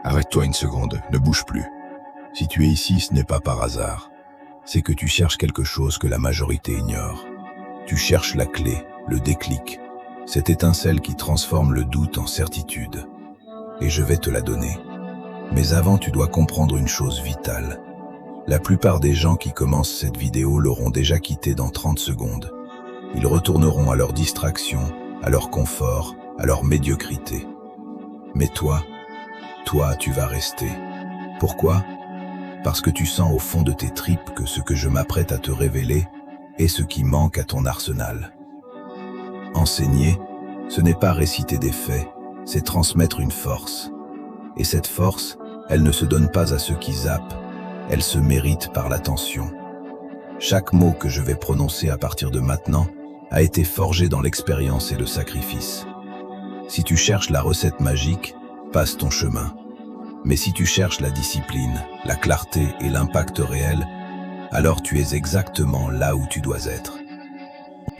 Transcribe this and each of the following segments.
Arrête-toi une seconde, ne bouge plus. Si tu es ici, ce n'est pas par hasard. C'est que tu cherches quelque chose que la majorité ignore. Tu cherches la clé, le déclic, cette étincelle qui transforme le doute en certitude. Et je vais te la donner. Mais avant, tu dois comprendre une chose vitale. La plupart des gens qui commencent cette vidéo l'auront déjà quitté dans 30 secondes. Ils retourneront à leur distraction, à leur confort, à leur médiocrité. Mais toi, tu vas rester. Pourquoi ? Parce que tu sens au fond de tes tripes que ce que je m'apprête à te révéler est ce qui manque à ton arsenal. Enseigner, ce n'est pas réciter des faits, c'est transmettre une force. Et cette force, elle ne se donne pas à ceux qui zappent, elle se mérite par l'attention. Chaque mot que je vais prononcer à partir de maintenant a été forgé dans l'expérience et le sacrifice. Si tu cherches la recette magique, passe ton chemin. Mais si tu cherches la discipline, la clarté et l'impact réel, alors tu es exactement là où tu dois être.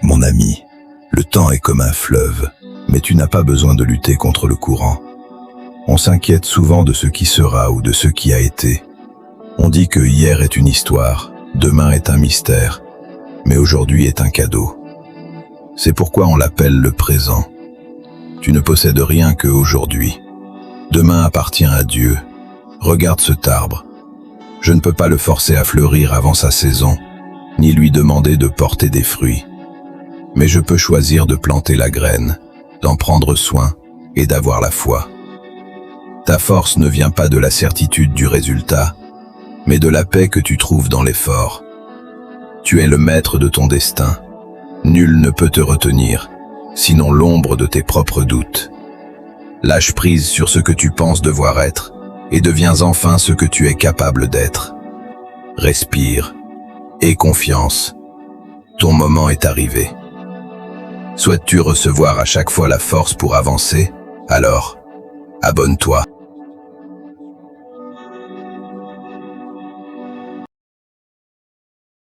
Mon ami, le temps est comme un fleuve, mais tu n'as pas besoin de lutter contre le courant. On s'inquiète souvent de ce qui sera ou de ce qui a été. On dit que hier est une histoire, demain est un mystère, mais aujourd'hui est un cadeau. C'est pourquoi on l'appelle le présent. Tu ne possèdes rien que aujourd'hui. Demain appartient à Dieu. Regarde cet arbre. Je ne peux pas le forcer à fleurir avant sa saison, ni lui demander de porter des fruits. Mais je peux choisir de planter la graine, d'en prendre soin et d'avoir la foi. Ta force ne vient pas de la certitude du résultat, mais de la paix que tu trouves dans l'effort. Tu es le maître de ton destin. Nul ne peut te retenir, sinon l'ombre de tes propres doutes. Lâche prise sur ce que tu penses devoir être et deviens enfin ce que tu es capable d'être. Respire, aie confiance. Ton moment est arrivé. Souhaites-tu recevoir à chaque fois la force pour avancer ? Alors, abonne-toi.